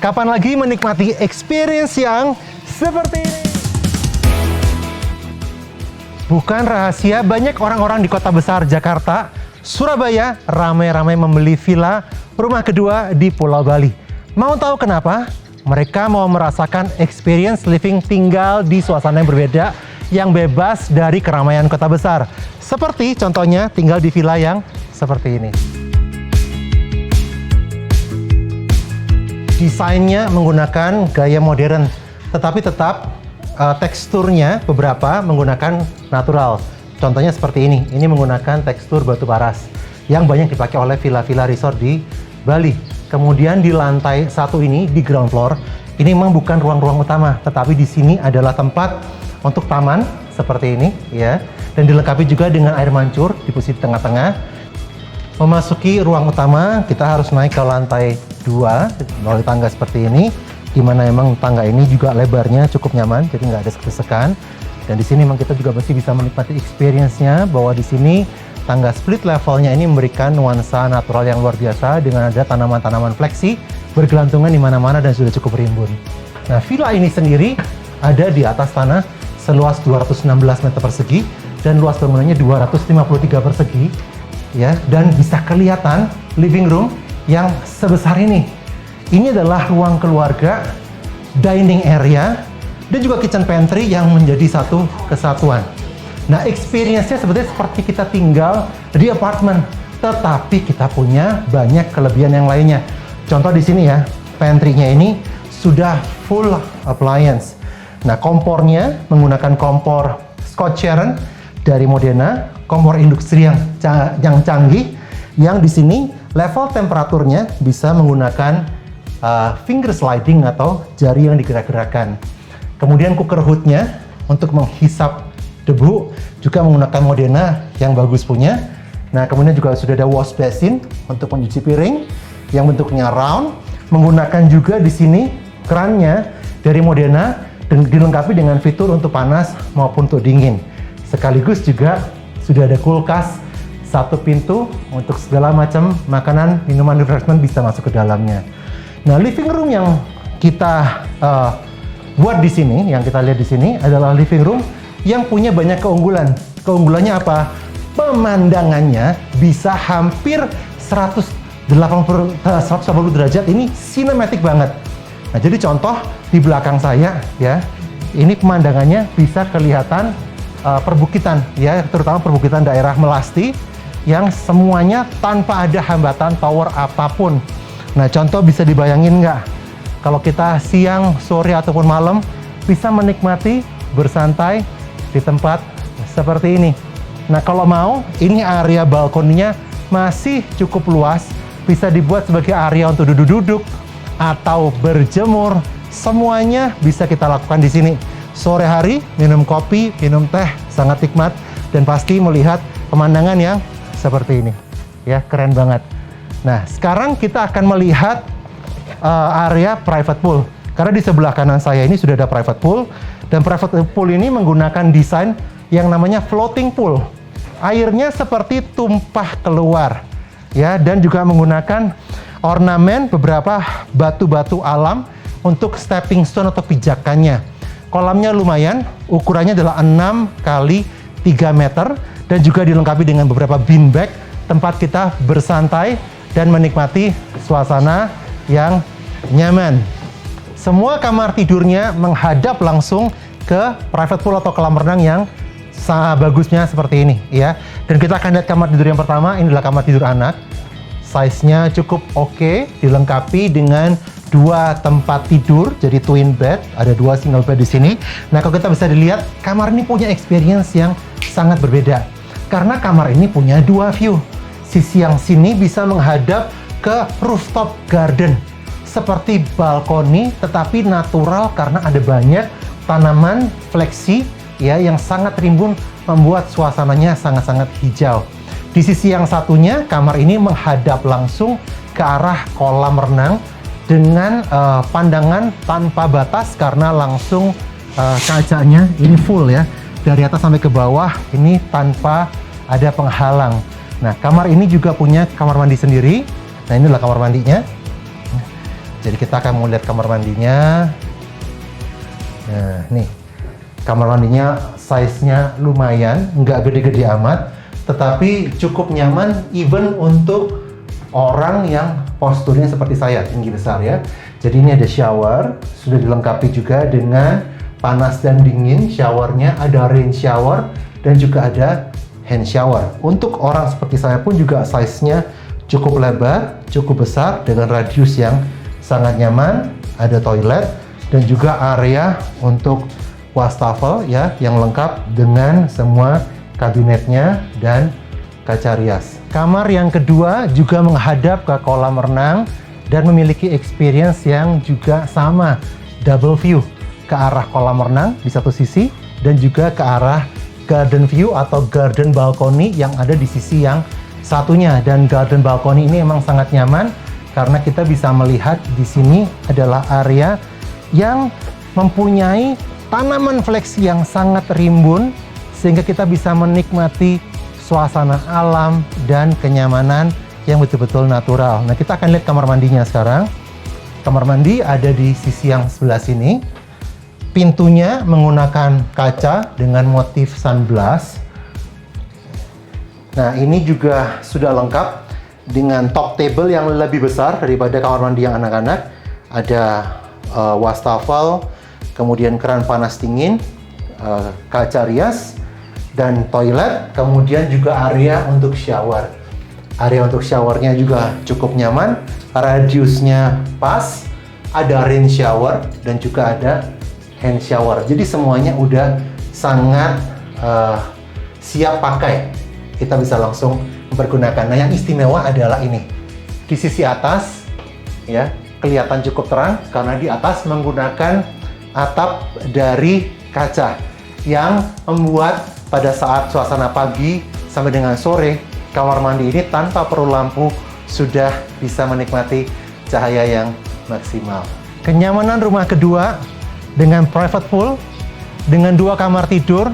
Kapan lagi menikmati experience yang seperti ini? Bukan rahasia, banyak orang-orang di kota besar Jakarta, Surabaya ramai-ramai membeli villa rumah kedua di Pulau Bali. Mau tahu kenapa? Mereka mau merasakan experience living tinggal di suasana yang berbeda, yang bebas dari keramaian kota besar. Seperti contohnya tinggal di villa yang seperti ini. Desainnya menggunakan gaya modern, tetapi tetap teksturnya beberapa menggunakan natural. Contohnya seperti ini. Ini menggunakan tekstur batu paras yang banyak dipakai oleh villa-villa resort di Bali. Kemudian di lantai satu ini, di ground floor, ini memang bukan ruang-ruang utama, tetapi di sini adalah tempat untuk taman seperti ini, ya. Dan dilengkapi juga dengan air mancur di posisi tengah-tengah. Memasuki ruang utama, kita harus naik ke lantai 2 melalui tangga seperti ini, di mana memang tangga ini juga lebarnya cukup nyaman, jadi nggak ada sesak-sesakan. Dan di sini memang kita juga masih bisa menikmati experience-nya, bahwa di sini tangga split levelnya ini memberikan nuansa natural yang luar biasa dengan ada tanaman-tanaman fleksi bergelantungan di mana-mana dan sudah cukup rimbun. Nah, villa ini sendiri ada di atas tanah seluas 216 meter persegi dan luas bangunannya 253 persegi. Ya, dan bisa kelihatan living room yang sebesar ini. Ini adalah ruang keluarga, dining area, dan juga kitchen pantry yang menjadi satu kesatuan. Nah, experience-nya sebetulnya seperti kita tinggal di apartemen, tetapi kita punya banyak kelebihan yang lainnya. Contoh di sini ya, pantry-nya ini sudah full appliance. Nah, kompornya menggunakan kompor Scott Sharon dari Modena, kompor industri yang canggih, yang di sini level temperaturnya bisa menggunakan finger sliding atau jari yang digerak-gerakkan. Kemudian cooker hood-nya untuk menghisap debu juga menggunakan Modena yang bagus punya. Nah, kemudian juga sudah ada wash basin untuk mencuci piring yang bentuknya round, menggunakan juga di sini kerannya dari Modena dan dilengkapi dengan fitur untuk panas maupun untuk dingin. Sekaligus juga sudah ada kulkas satu pintu untuk segala macam makanan, minuman, refreshment bisa masuk ke dalamnya. Nah, living room yang kita buat di sini, yang kita lihat di sini adalah living room yang punya banyak keunggulan. Keunggulannya apa? Pemandangannya bisa hampir 180 derajat. Ini cinematic banget. Nah, jadi contoh di belakang saya ya, ini pemandangannya bisa kelihatan perbukitan ya, terutama perbukitan daerah Melasti yang semuanya tanpa ada hambatan tower apapun. Nah, contoh bisa dibayangin nggak kalau kita siang, sore ataupun malam bisa menikmati bersantai di tempat seperti ini. Nah, kalau mau, ini area balkoninya masih cukup luas, bisa dibuat sebagai area untuk duduk-duduk atau berjemur. Semuanya bisa kita lakukan di sini. Sore hari minum kopi, minum teh sangat nikmat dan pasti melihat pemandangan yang seperti ini. Ya, keren banget. Nah, sekarang kita akan melihat area private pool. Karena di sebelah kanan saya ini sudah ada private pool, dan private pool ini menggunakan desain yang namanya floating pool. Airnya seperti tumpah keluar. Ya, dan juga menggunakan ornamen beberapa batu-batu alam untuk stepping stone atau pijakannya. Kolamnya lumayan, ukurannya adalah 6 kali 3 meter dan juga dilengkapi dengan beberapa beanbag, tempat kita bersantai dan menikmati suasana yang nyaman. Semua kamar tidurnya menghadap langsung ke private pool atau kolam renang yang sangat bagusnya seperti ini ya. Dan kita akan lihat kamar tidur yang pertama, ini adalah kamar tidur anak. Size-nya cukup oke, dilengkapi dengan 2 tempat tidur, jadi twin bed, ada 2 single bed di sini. Nah, kalau kita bisa dilihat, kamar ini punya experience yang sangat berbeda. Karena kamar ini punya 2 view. Sisi yang sini bisa menghadap ke rooftop garden. Seperti balkoni, tetapi natural karena ada banyak tanaman fleksi ya, yang sangat rimbun, membuat suasananya sangat-sangat hijau. Di sisi yang satunya, kamar ini menghadap langsung ke arah kolam renang, dengan pandangan tanpa batas karena langsung kacanya ini full ya, dari atas sampai ke bawah ini tanpa ada penghalang. Nah, kamar ini juga punya kamar mandi sendiri. Nah, ini adalah kamar mandinya. Jadi kita akan melihat kamar mandinya. Nah, nih kamar mandinya size-nya lumayan, nggak gede-gede amat, tetapi cukup nyaman even untuk orang yang posturnya seperti saya, tinggi besar ya. Jadi ini ada shower, sudah dilengkapi juga dengan panas dan dingin. Showernya ada rain shower dan juga ada hand shower. Untuk orang seperti saya pun juga size-nya cukup lebar, cukup besar dengan radius yang sangat nyaman. Ada toilet dan juga area untuk wastafel ya, yang lengkap dengan semua kabinetnya dan kaca rias. Kamar yang kedua juga menghadap ke kolam renang dan memiliki experience yang juga sama, double view ke arah kolam renang di satu sisi dan juga ke arah garden view atau garden balcony yang ada di sisi yang satunya. Dan garden balcony ini emang sangat nyaman karena kita bisa melihat di sini adalah area yang mempunyai tanaman flexi yang sangat rimbun sehingga kita bisa menikmati suasana alam dan kenyamanan yang betul-betul natural. Nah, kita akan lihat kamar mandinya sekarang. Kamar mandi ada di sisi yang sebelah sini. Pintunya menggunakan kaca dengan motif sunblast. Nah, ini juga sudah lengkap dengan top table yang lebih besar daripada kamar mandi yang anak-anak. Ada wastafel, kemudian keran panas dingin, kaca rias, dan toilet, kemudian juga area untuk shower. Area untuk showernya juga cukup nyaman, radiusnya pas, ada rain shower dan juga ada hand shower. Jadi semuanya udah sangat siap pakai. Kita bisa langsung mempergunakan. Nah, yang istimewa adalah ini. Di sisi atas ya, kelihatan cukup terang karena di atas menggunakan atap dari kaca yang membuat pada saat suasana pagi sampai dengan sore, kamar mandi ini tanpa perlu lampu sudah bisa menikmati cahaya yang maksimal. Kenyamanan rumah kedua dengan private pool, dengan 2 kamar tidur,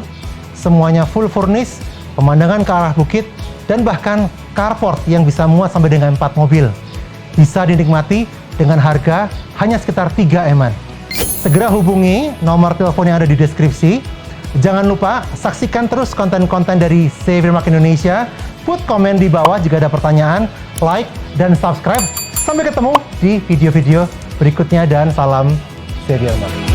semuanya full furnished, pemandangan ke arah bukit, dan bahkan carport yang bisa muat sampai dengan 4 mobil. Bisa dinikmati dengan harga hanya sekitar 3 M-an. Segera hubungi nomor telepon yang ada di deskripsi. Jangan lupa saksikan terus konten-konten dari Xavier Mark Indonesia. Put komen di bawah jika ada pertanyaan, like, dan subscribe. Sampai ketemu di video-video berikutnya dan salam Xavier Mark.